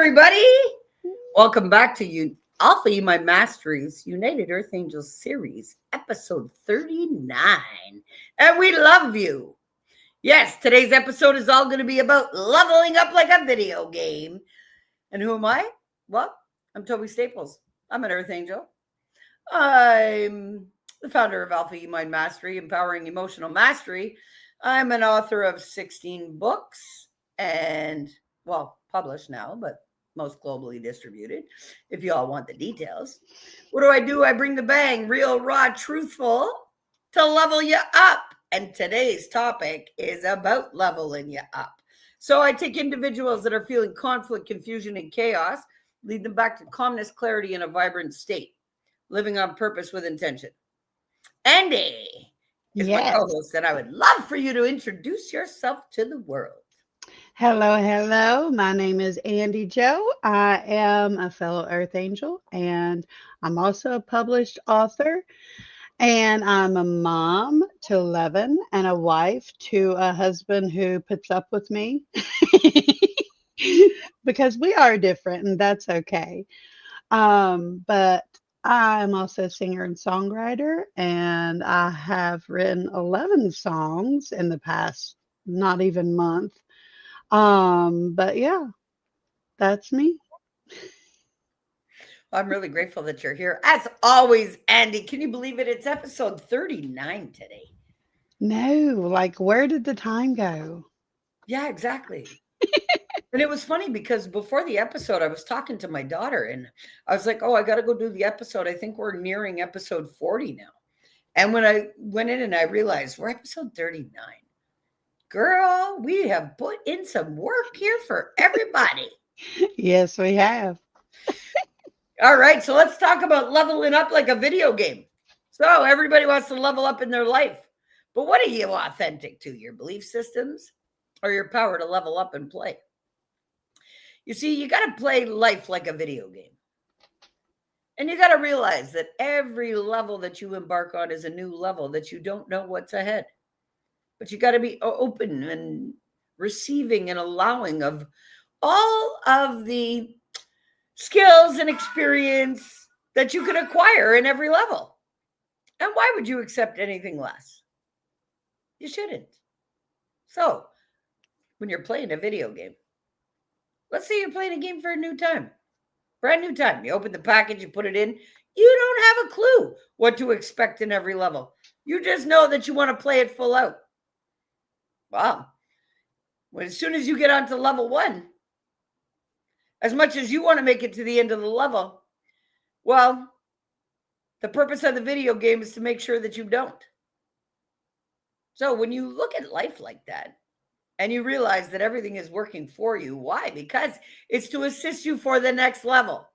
everybody. Welcome back to you, Alpha You My Masteries United Earth Angels series, episode 39. And we love you. Yes, today's episode is all going to be about leveling up like a video game. And who am I? Well, I'm Toby Staples. I'm an Earth Angel. I'm the founder of Alpha You Mind Mastery, Empowering Emotional Mastery. I'm an author of 16 books and, well, published now, but most globally distributed, if you all want the details. What do? I bring the bang, real, raw, truthful, to level you up. And today's topic is about leveling you up. So I take individuals that are feeling conflict, confusion, and chaos, lead them back to calmness, clarity, and a vibrant state, living on purpose with intention. Andy is my co-host, and I would love for you to introduce yourself to the world. Hello. My name is Andy Joe. I am a fellow Earth Angel, and I'm also a published author. And I'm a mom to 11 and a wife to a husband who puts up with me because we are different, and that's okay. But I'm also a singer and songwriter, and I have written 11 songs in the past not even month. But yeah, that's me. I'm really grateful that you're here. As always, Andy, can you believe it? It's episode 39 today. No, like where did the time go? Yeah, exactly. And it was funny because before the episode, I was talking to my daughter and I was like, oh, I got to go do the episode. I think we're nearing episode 40 now. And when I went in and I realized we're episode 39. Girl, we have put in some work here for everybody. Yes, we have. All right, so let's talk about leveling up like a video game. So everybody wants to level up in their life. But what are you authentic to? Your belief systems or your power to level up and play? You see, you got to play life like a video game. And you got to realize that every level that you embark on is a new level that you don't know what's ahead. But you got to be open and receiving and allowing of all of the skills and experience that you can acquire in every level. And why would you accept anything less? You shouldn't. So, when you're playing a video game, let's say you're playing a game for a new time, brand new time. You open the package, you put it in. You don't have a clue what to expect in every level. You just know that you want to play it full out. Wow. Well, as soon as you get onto level 1, as much as you want to make it to the end of the level, well, the purpose of the video game is to make sure that you don't. So when you look at life like that and you realize that everything is working for you, why? Because it's to assist you for the next level.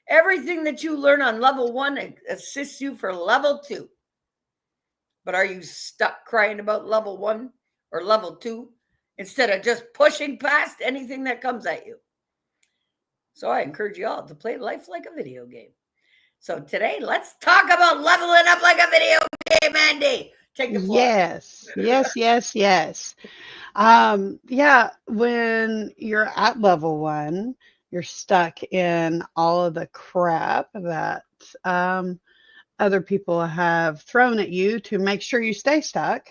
Everything that you learn on level 1 assists you for level 2. But are you stuck crying about level 1 or level 2 instead of just pushing past anything that comes at you? So I encourage you all to play life like a video game. So today, let's talk about leveling up like a video game, Andy. Take the floor. Yes. Yeah, when you're at level 1, you're stuck in all of the crap that other people have thrown at you to make sure you stay stuck.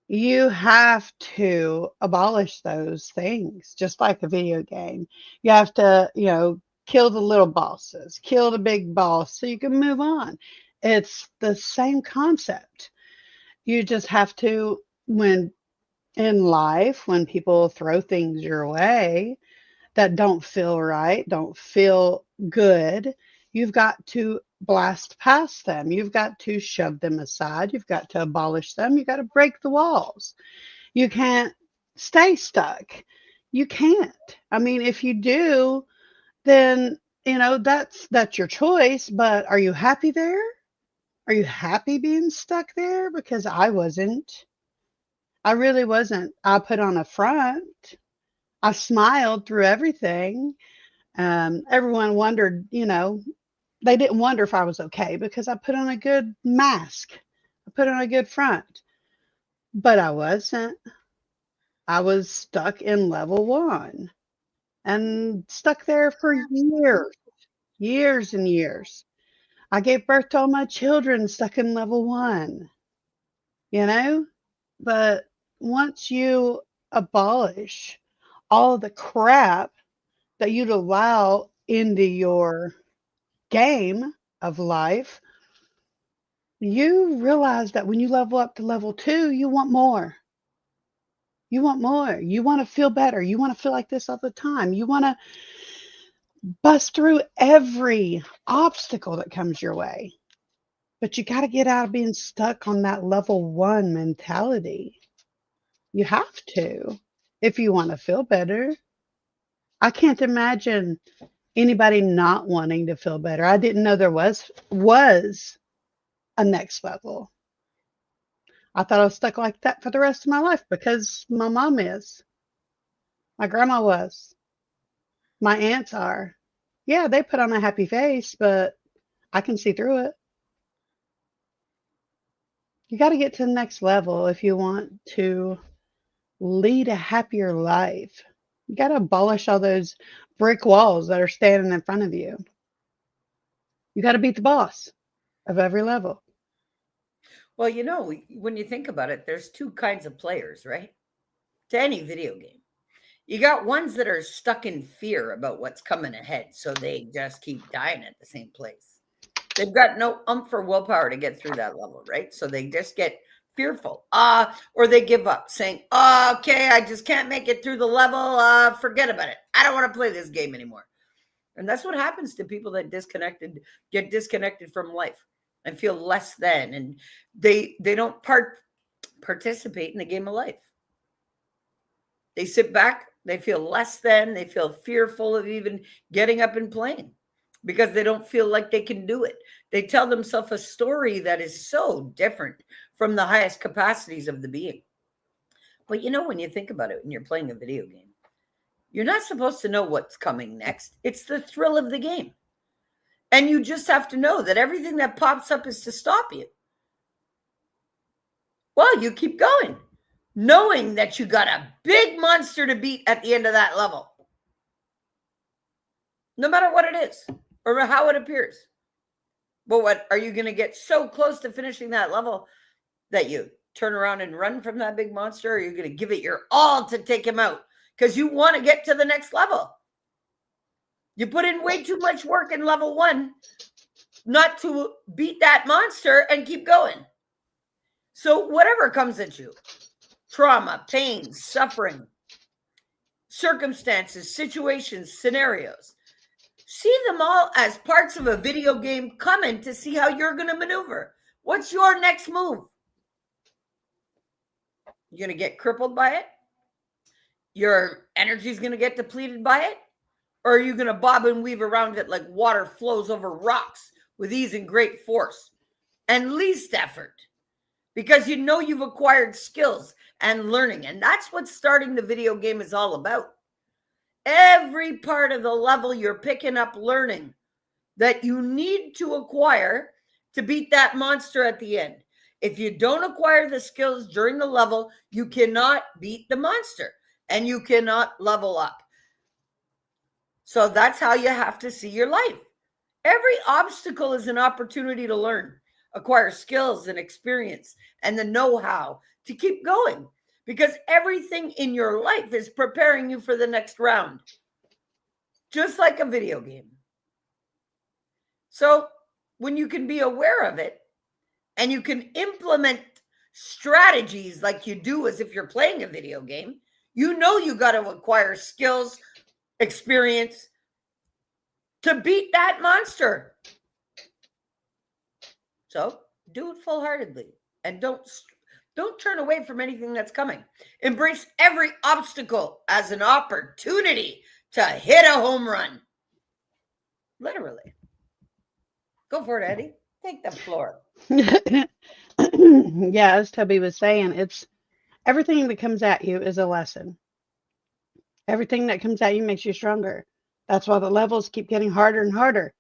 You have to abolish those things, just like a video game. You have to, kill the little bosses, kill the big boss so you can move on. It's the same concept. You just have to, when in life, when people throw things your way that don't feel right, don't feel good, you've got to blast past them. You've got to shove them aside. You've got to abolish them. You've got to break the walls. You can't stay stuck. You can't. I mean, if you do, then, that's your choice. But are you happy there? Are you happy being stuck there? Because I wasn't. I really wasn't. I put on a front. I smiled through everything. Everyone wondered, they didn't wonder if I was okay because I put on a good mask. I put on a good front. But I wasn't. I was stuck in level 1. and stuck there for years and years. I gave birth to all my children stuck in level 1, you know? But once you abolish all the crap that you'd allow into your game of life, you realize that when you level up to level 2, you want more. You want more. You want to feel better. You want to feel like this all the time. You want to bust through every obstacle that comes your way. But you got to get out of being stuck on that level 1 mentality. You have to if you want to feel better. I can't imagine anybody not wanting to feel better. I didn't know there was a next level. I thought I was stuck like that for the rest of my life because my mom is. My grandma was. My aunts are. Yeah, they put on a happy face, but I can see through it. You got to get to the next level if you want to lead a happier life. You got to abolish all those brick walls that are standing in front of you. You got to beat the boss of every level. Well, when you think about it, there's two kinds of players, right? To any video game. You got ones that are stuck in fear about what's coming ahead, so they just keep dying at the same place. They've got no umph or willpower to get through that level, right? So they just get fearful, or they give up, saying, okay, I just can't make it through the level. Forget about it. I don't want to play this game anymore. And that's what happens to people that get disconnected from life and feel less than, and they don't participate in the game of life. They sit back, they feel less than, they feel fearful of even getting up and playing because they don't feel like they can do it. They tell themselves a story that is so different from the highest capacities of the being. But when you think about it, when you're playing a video game, you're not supposed to know what's coming next. It's the thrill of the game. And you just have to know that everything that pops up is to stop you. Well, you keep going, knowing that you got a big monster to beat at the end of that level. No matter what it is or how it appears. But what, are you going to get so close to finishing that level that you turn around and run from that big monster? Or are you going to give it your all to take him out because you want to get to the next level? You put in way too much work in level 1 not to beat that monster and keep going. So whatever comes at you, trauma, pain, suffering, circumstances, situations, scenarios, see them all as parts of a video game coming to see how you're going to maneuver. What's your next move? You're going to get crippled by it? Your energy is going to get depleted by it? Or are you going to bob and weave around it like water flows over rocks with ease and great force and least effort? Because you've acquired skills and learning. And that's what starting the video game is all about. Every part of the level you're picking up learning that you need to acquire to beat that monster at the end. If you don't acquire the skills during the level, you cannot beat the monster and you cannot level up. So that's how you have to see your life. Every obstacle is an opportunity to learn, acquire skills and experience and the know-how to keep going, because everything in your life is preparing you for the next round, just like a video game. So when you can be aware of it and you can implement strategies like you do as if you're playing a video game, you got to acquire skills, experience to beat that monster. So do it full-heartedly and don't turn away from anything that's coming. Embrace every obstacle as an opportunity to hit a home run. Literally. Go for it, Eddie. Take the floor. Yeah, as Toby was saying, it's everything that comes at you is a lesson. Everything that comes at you makes you stronger. That's why the levels keep getting harder and harder.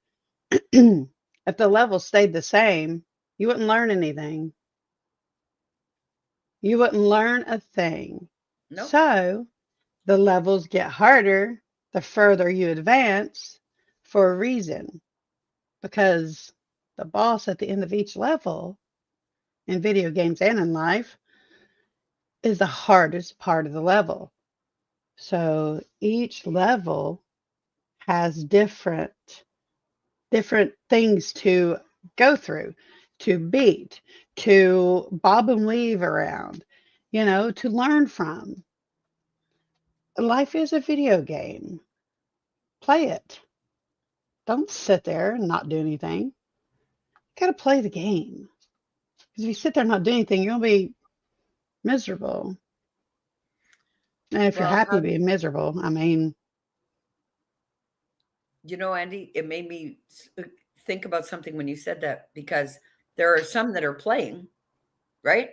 If the levels stayed the same, you wouldn't learn anything. You wouldn't learn a thing. Nope. So the levels get harder the further you advance for a reason, because the boss at the end of each level in video games and in life is the hardest part of the level. So each level has different things to go through, to beat, to bob and weave around, to learn from. Life is a video game. Play it. Don't sit there and not do anything. You got to play the game. Because if you sit there and not do anything, you'll be miserable. And if you're Well, happy being miserable, I mean, Andy, it made me think about something when you said that, because there are some that are playing, right?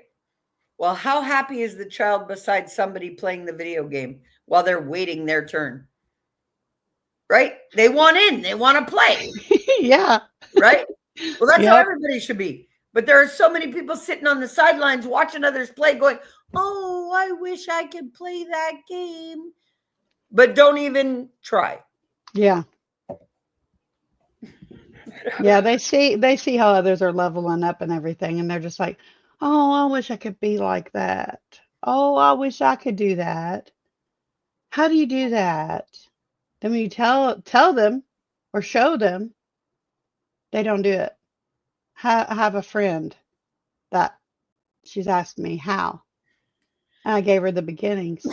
Well, how happy is the child beside somebody playing the video game while they're waiting their turn? Right? They want in, they want to play. yeah. Right? Well, that's how Yep. everybody should be. But there are so many people sitting on the sidelines watching others play going, oh, I wish I could play that game. But don't even try. Yeah. Yeah, they see how others are leveling up and everything, and they're just like, "Oh, I wish I could be like that. Oh, I wish I could do that. How do you do that?" Then when you tell them or show them, they don't do it. I have a friend that she's asked me how, and I gave her the beginnings.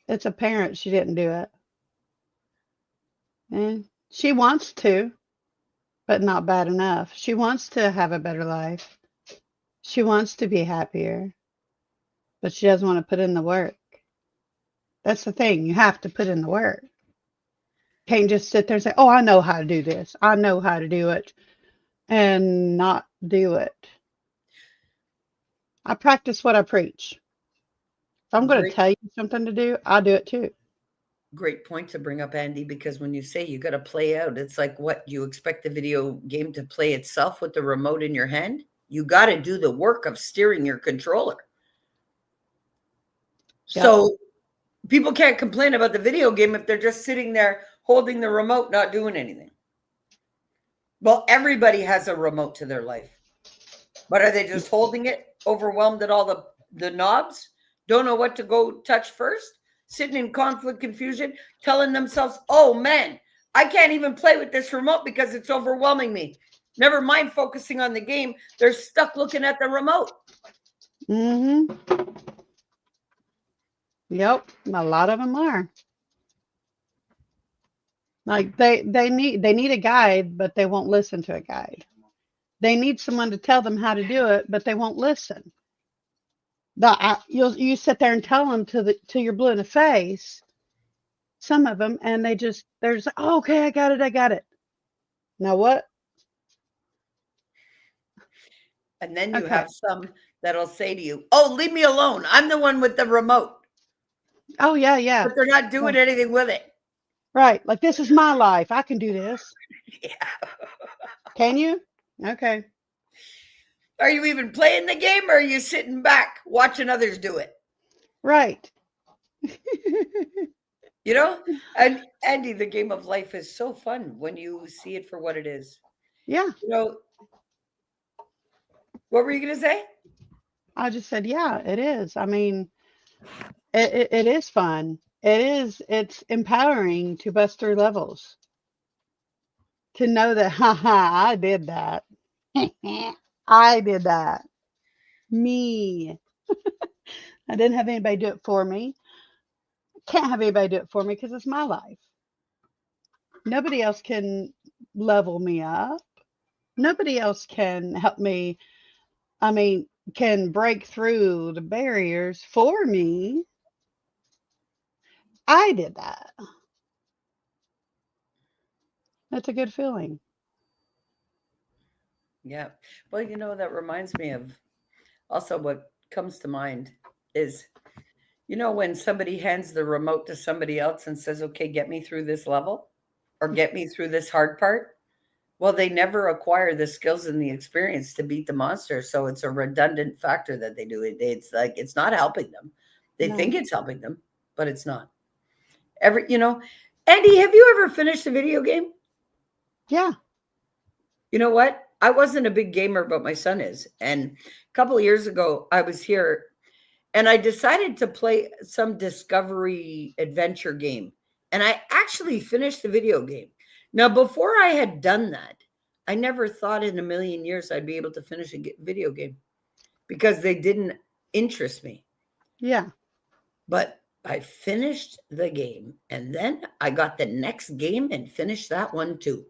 It's apparent she didn't do it, and she wants to, but not bad enough. She wants to have a better life. She wants to be happier, but she doesn't want to put in the work. That's the thing. You have to put in the work. Can't just sit there and say, "Oh, I know how to do this. I know how to do it," and not do it. I practice what I preach. If I'm going to tell you something to do, I'll do it too. Great point to bring up, Andy, because when you say you got to play out, it's like, what, you expect the video game to play itself with the remote in your hand? You got to do the work of steering your controller. Yep. So people can't complain about the video game if they're just sitting there holding the remote, not doing anything. Well, everybody has a remote to their life. But are they just holding it, overwhelmed at all the knobs, don't know what to go touch first, sitting in conflict, confusion, telling themselves, oh man, I can't even play with this remote because it's overwhelming me. Never mind focusing on the game. They're stuck looking at the remote. Mm-hmm. Yep. A lot of them are. Like they need a guide, but they won't listen to a guide. They need someone to tell them how to do it, but they won't listen. You sit there and tell them till you're blue in the face. Some of them, and they're just oh, okay, I got it. Now what? And then you have some that'll say to you, oh, leave me alone. I'm the one with the remote. Oh yeah. But they're not doing anything with it. Right. Like, this is my life. I can do this. Yeah. Can you? Okay. Are you even playing the game, or are you sitting back watching others do it? Right. And Andy, the game of life is so fun when you see it for what it is. Yeah. What were you going to say? I just said, yeah, it is. I mean, it is fun. It's empowering to bust through levels. To know that, I did that. I did that. Me. I didn't have anybody do it for me. Can't have anybody do it for me because it's my life. Nobody else can level me up. Nobody else can help me. I mean, can break through the barriers for me. I did that. That's a good feeling. Yeah. Well, that reminds me of also what comes to mind is, when somebody hands the remote to somebody else and says, okay, get me through this level or get me through this hard part. Well, they never acquire the skills and the experience to beat the monster. So it's a redundant factor that they do. It's like, it's not helping them. They think it's helping them, but it's not. Andy, have you ever finished a video game? Yeah. You know what? I wasn't a big gamer, but my son is. And a couple of years ago, I was here and I decided to play some discovery adventure game. And I actually finished the video game. Now, before I had done that, I never thought in a million years I'd be able to finish a video game because they didn't interest me. Yeah. But I finished the game and then I got the next game and finished that one too.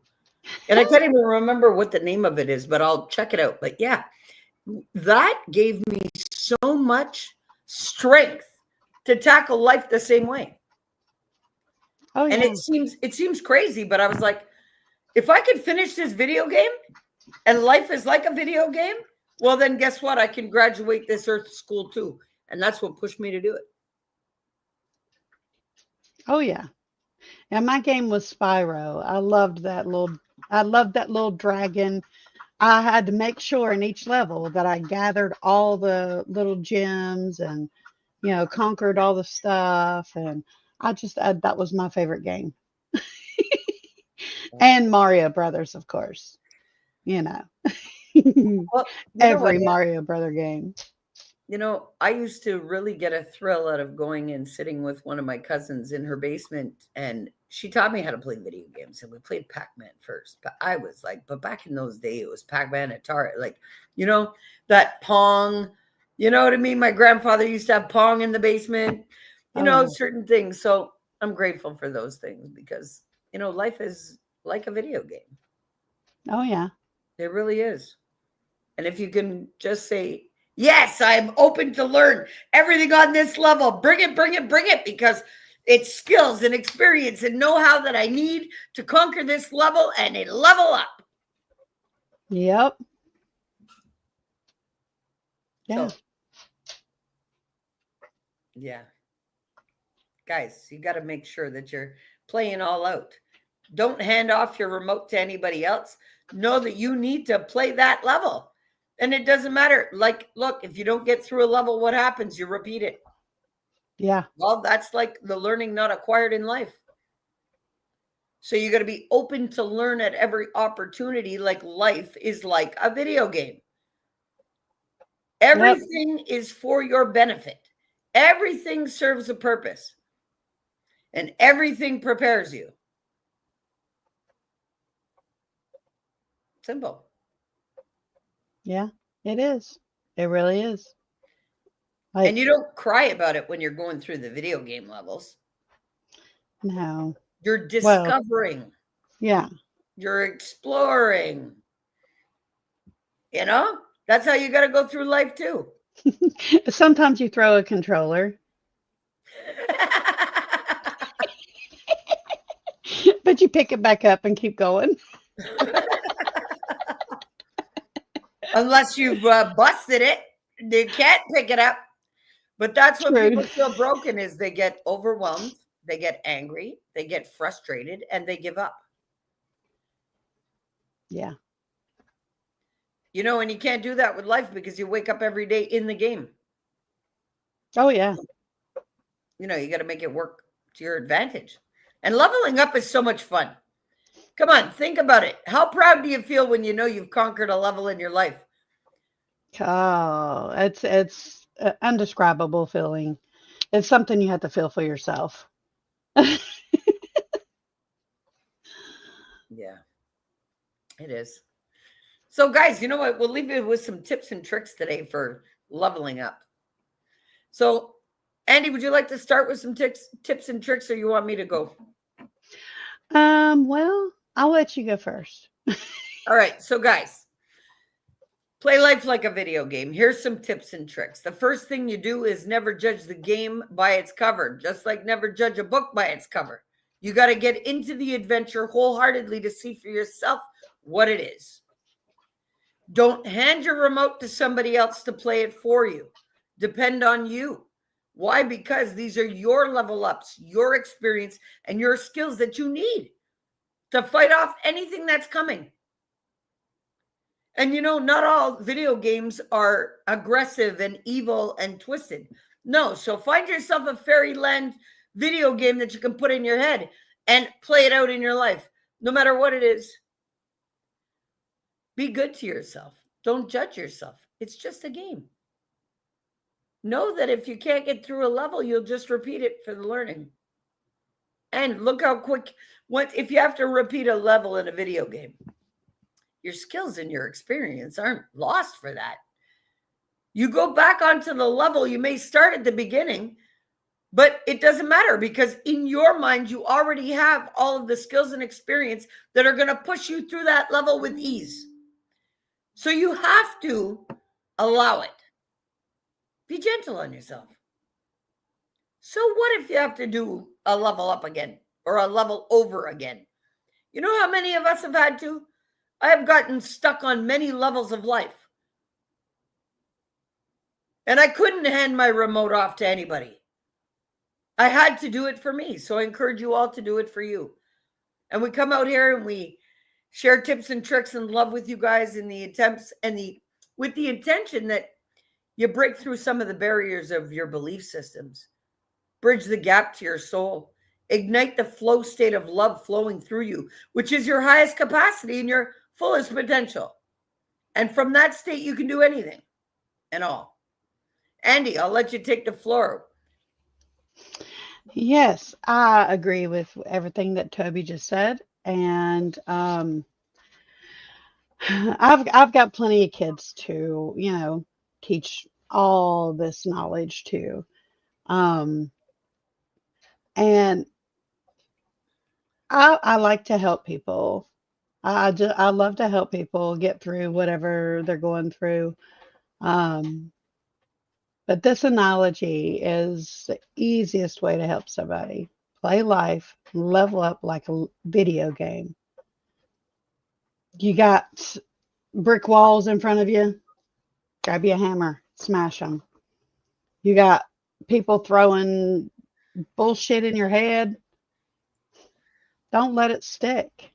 And I can't even remember what the name of it is, but I'll check it out. But yeah, that gave me so much strength to tackle life the same way. Oh, yeah. And it seems crazy, but I was like, if I could finish this video game and life is like a video game, well, then guess what? I can graduate this earth school too. And that's what pushed me to do it. Oh, yeah. And my game was Spyro. I loved that little dragon. I had to make sure in each level that I gathered all the little gems and, conquered all the stuff. And that was my favorite game. And Mario Brothers, of course. Well, Every Mario Brother game. I used to really get a thrill out of going and sitting with one of my cousins in her basement, and she taught me how to play video games, and we played Pac-Man first. But I was like, but back in those days, it was Pac-Man, Atari, like, that Pong, you know what I mean? My grandfather used to have Pong in the basement, certain things. So I'm grateful for those things because, life is like a video game. Oh, yeah. It really is. And if you can just say, yes, I'm open to learn everything on this level. Bring it, because it's skills and experience and know-how that I need to conquer this level and a level up. Yep. Yeah. So, yeah. Guys, you got to make sure that you're playing all out. Don't hand off your remote to anybody else. Know that you need to play that level. And it doesn't matter. Like, look, if you don't get through a level, what happens? You repeat it. Yeah. Well, that's like the learning not acquired in life. So you got to be open to learn at every opportunity. Like life is like a video game. Everything is for your benefit. Everything serves a purpose. And everything prepares you. Simple. Yeah, it is. It really is. And you don't cry about it when you're going through the video game levels. No. You're discovering. Yeah. You're exploring. That's how you got to go through life too. Sometimes you throw a controller. But you pick it back up and keep going. Unless you've busted it, they can't pick it up. But that's when people feel broken is they get overwhelmed, they get angry, they get frustrated, and they give up. Yeah. And you can't do that with life because you wake up every day in the game. Oh, yeah. You got to make it work to your advantage. And leveling up is so much fun. Come on, think about it. How proud do you feel when you've conquered a level in your life? Oh, it's an indescribable feeling. It's something you have to feel for yourself. Yeah, it is. So guys, you know what? We'll leave you with some tips and tricks today for leveling up. So Andy, would you like to start with some tips and tricks, or you want me to go? Well, I'll let you go first. All right. So guys, play life like a video game. Here's some tips and tricks. The first thing you do is never judge the game by its cover, just like never judge a book by its cover. You got to get into the adventure wholeheartedly to see for yourself what it is. Don't hand your remote to somebody else to play it for you. Depend on you. Why? Because these are your level ups, your experience, and your skills that you need to fight off anything that's coming. And not all video games are aggressive and evil and twisted. No. So find yourself a fairyland video game that you can put in your head and play it out in your life, no matter what it is. Be good to yourself. Don't judge yourself. It's just a game. Know that if you can't get through a level, you'll just repeat it for the learning. And look how quick, if you have to repeat a level in a video game, your skills and your experience aren't lost for that. You go back onto the level, you may start at the beginning, but it doesn't matter because in your mind, you already have all of the skills and experience that are going to push you through that level with ease. So you have to allow it. Be gentle on yourself. So what if you have to do a level up again or a level over again? You know how many of us have had to? I have gotten stuck on many levels of life. And I couldn't hand my remote off to anybody. I had to do it for me. So I encourage you all to do it for you. And we come out here and we share tips and tricks and love with you guys in the attempts and with the intention that you break through some of the barriers of your belief systems, bridge the gap to your soul, ignite the flow state of love flowing through you, which is your highest capacity and your fullest potential. And from that state, you can do anything and all. Andy, I'll let you take the floor. Yes, I agree with everything that Toby just said. And I've got plenty of kids to, teach all this knowledge to. And I like to help people. I love to help people get through whatever they're going through. But this analogy is the easiest way to help somebody. Play life, level up like a video game. You got brick walls in front of you, grab you a hammer, smash them. You got people throwing bullshit in your head, don't let it stick.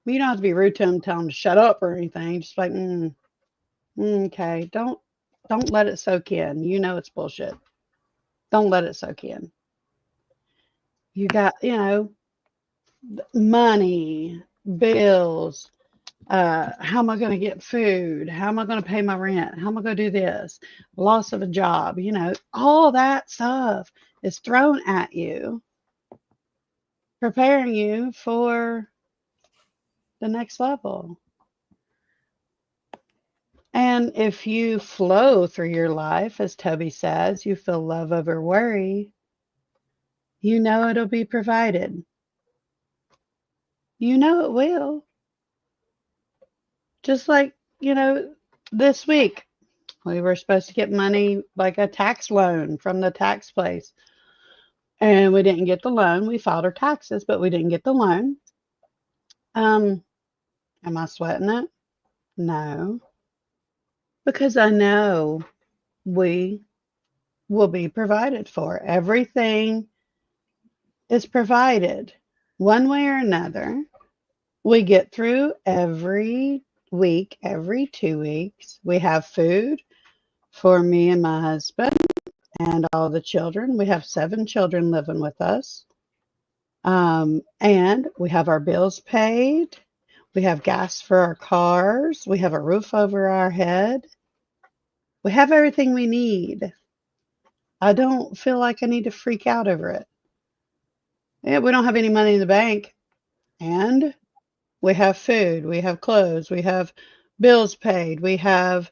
You don't have to be rude to them, tell them to shut up or anything. Just like, okay, don't let it soak in. You know it's bullshit. Don't let it soak in. You got, money, bills. How am I going to get food? How am I going to pay my rent? How am I going to do this? Loss of a job, all that stuff is thrown at you, preparing you for the next level. And if you flow through your life, as Toby says, you feel love over worry, you know it'll be provided. You know it will. Just like, this week, we were supposed to get money, like a tax loan from the tax place. And we didn't get the loan. We filed our taxes, but we didn't get the loan. Am I sweating it? No. Because I know we will be provided for. Everything is provided one way or another. We get through every week, every 2 weeks. We have food for me and my husband and all the children. We have 7 children living with us. And we have our bills paid. We have gas for our cars. We have a roof over our head. We have everything we need. I don't feel like I need to freak out over it. Yeah, we don't have any money in the bank. And we have food. We have clothes. We have bills paid. We have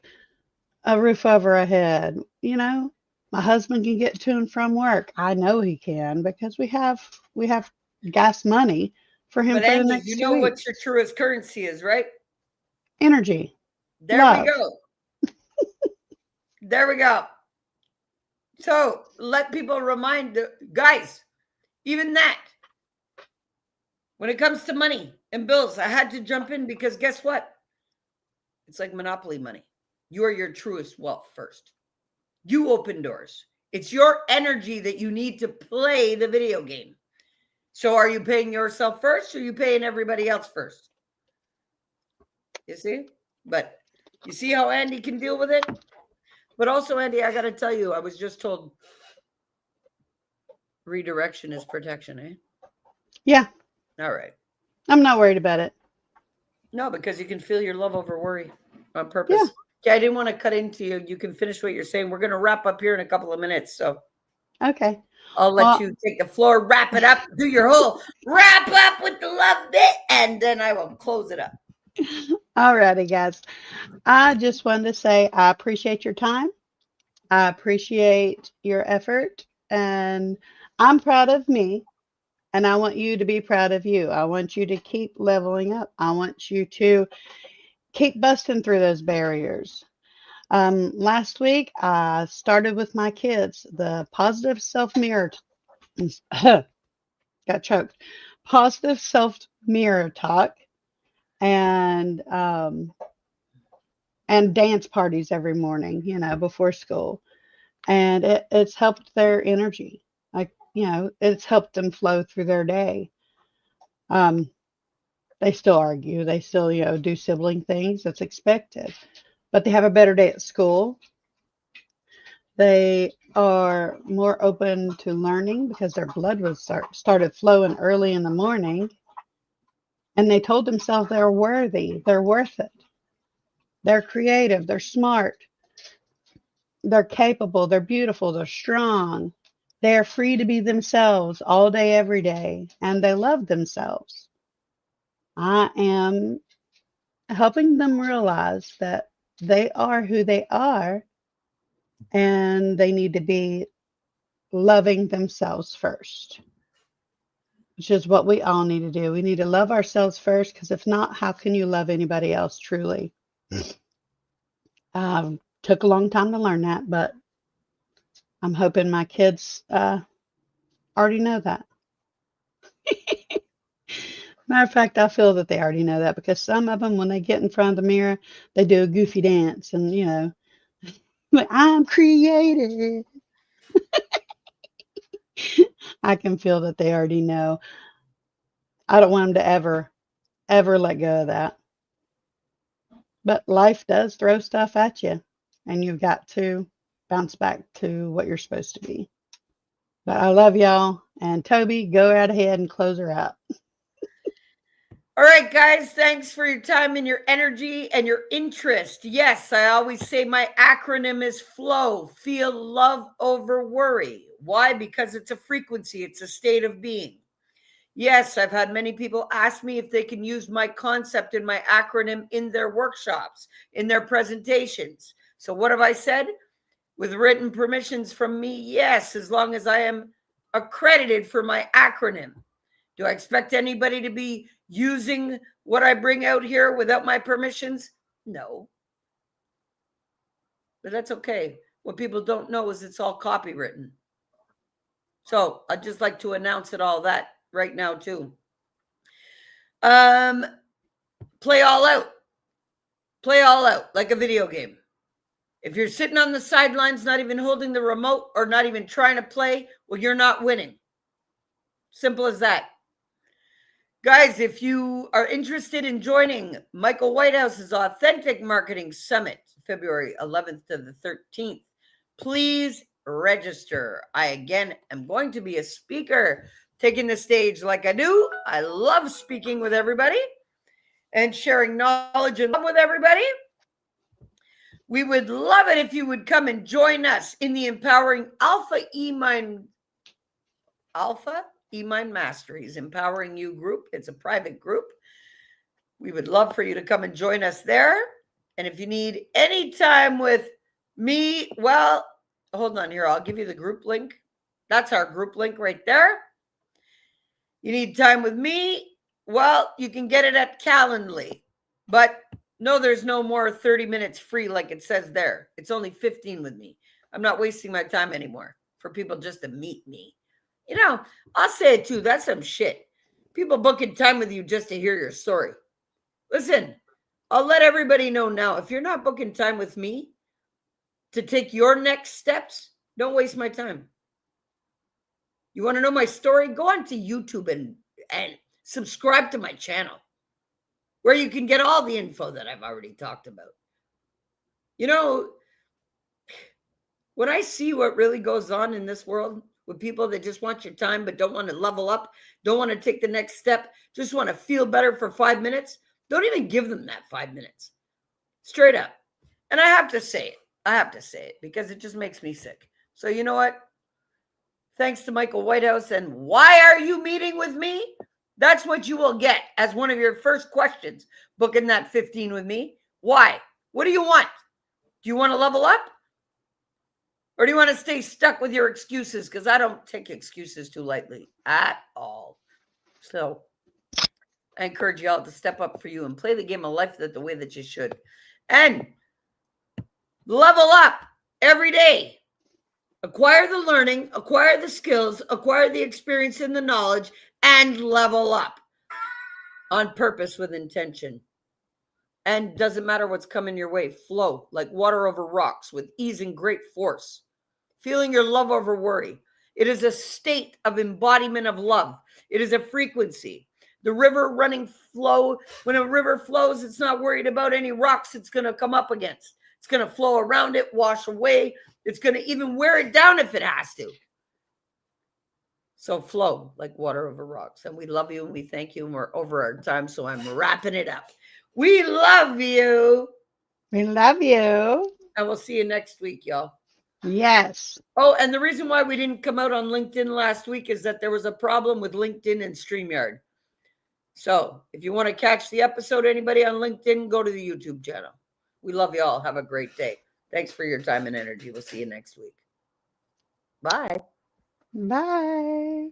a roof over our head. My husband can get to and from work. I know he can because we have gas money for him But for the Andy, next you 2 know what weeks. your truest currency is, right? Energy. There Love. we go. There we go. So let people remind guys, even that, when it comes to money and bills, I had to jump in because guess what? It's like Monopoly money. You are your truest wealth first. You open doors. It's your energy that you need to play the video game. So are you paying yourself first or are you paying everybody else first? You see? But you see how Andy can deal with it? But also, Andy, I got to tell you, I was just told Redirection is protection, eh? Yeah, All right. I'm not worried about it. No, because you can feel your love over worry on Yeah. purpose. Yeah, I didn't want to cut into you. You can finish what you're saying. We're going to wrap up here in a couple of minutes. So Okay. I'll let you take the floor, wrap it up, do your whole wrap up with the love bit, and then I will close it up. All righty, guys. I just wanted to say I appreciate your time. I appreciate your effort, and I'm proud of me, and I want you to be proud of you. I want you to keep leveling up. I want you to keep busting through those barriers. Last week, I started with my kids the positive self mirror. Got choked. Positive self mirror talk, and dance parties every morning, before school. And it's helped their energy. Like, it's helped them flow through their day. They still argue. They still, do sibling things. That's expected. But they have a better day at school. They are more open to learning because their blood was started flowing early in the morning. And they told themselves they're worthy. They're worth it. They're creative. They're smart. They're capable. They're beautiful. They're strong. They're free to be themselves all day, every day. And they love themselves. I am helping them realize that they are who they are and they need to be loving themselves first, which is what we all need to do. We need to love ourselves first, because if not, how can you love anybody else truly? Took a long time to learn that, but I'm hoping my kids already know that. Matter of fact, I feel that they already know that, because some of them, when they get in front of the mirror, they do a goofy dance and, like, I'm creative. I can feel that they already know. I don't want them to ever let go of that. But life does throw stuff at you, and you've got to bounce back to what you're supposed to be. But I love y'all. And Toby, go right ahead and close her out. All right, guys, thanks for your time and your energy and your interest. Yes, I always say my acronym is FLOW, feel love over worry. Why? Because it's a frequency, it's a state of being. Yes, I've had many people ask me if they can use my concept and my acronym in their workshops, in their presentations. So what have I said? With written permissions from me, yes, as long as I am accredited for my acronym. Do I expect anybody to be using what I bring out here without my permissions? No. But that's okay. What people don't know is it's all copywritten. So I'd just like to announce it all that right now too. Play all out. Play all out like a video game. If you're sitting on the sidelines, not even holding the remote or not even trying to play, well, you're not winning. Simple as that. Guys, if you are interested in joining Michael Whitehouse's Authentic Marketing Summit, February 11th to the 13th, please register. I, again, am going to be a speaker, taking the stage like I do. I love speaking with everybody and sharing knowledge and love with everybody. We would love it if you would come and join us in the Empowering Alpha E-Mind Masteries Empowering You group. It's a private group. We would love for you to come and join us there. And if you need any time with me, well, hold on here. I'll give you the group link. That's our group link right there. You need time with me? Well, you can get it at Calendly. But no, there's no more 30 minutes free like it says there. It's only 15 with me. I'm not wasting my time anymore for people just to meet me. I'll say it too. That's some shit. People booking time with you just to hear your story. Listen, I'll let everybody know now. If you're not booking time with me to take your next steps, don't waste my time. You want to know my story? Go on to YouTube and subscribe to my channel, where you can get all the info that I've already talked about. When I see what really goes on in this world with people that just want your time but don't want to level up, don't want to take the next step, just want to feel better for 5 minutes, don't even give them that 5 minutes. Straight up. And I have to say it. I have to say it because it just makes me sick. So you know what? Thanks to Michael Whitehouse and why are you meeting with me? That's what you will get as one of your first questions. Booking that 15 with me. Why? What do you want? Do you want to level up? Or do you want to stay stuck with your excuses? Because I don't take excuses too lightly at all. So I encourage y'all to step up for you and play the game of life the way that you should. And level up every day. Acquire the learning, acquire the skills, acquire the experience and the knowledge, and level up on purpose with intention. And doesn't matter what's coming your way. Flow like water over rocks with ease and great force. Feeling your love over worry. It is a state of embodiment of love. It is a frequency. The river running flow. When a river flows, it's not worried about any rocks it's going to come up against. It's going to flow around it, wash away. It's going to even wear it down if it has to. So flow like water over rocks. And we love you and we thank you. And we're over our time, so I'm wrapping it up. We love you. We love you. And we'll see you next week, y'all. Yes. Oh, and the reason why we didn't come out on LinkedIn last week is that there was a problem with LinkedIn and StreamYard. So if you want to catch the episode, anybody on LinkedIn, go to the YouTube channel. We love you all. Have a great day. Thanks for your time and energy. We'll see you next week. Bye. Bye.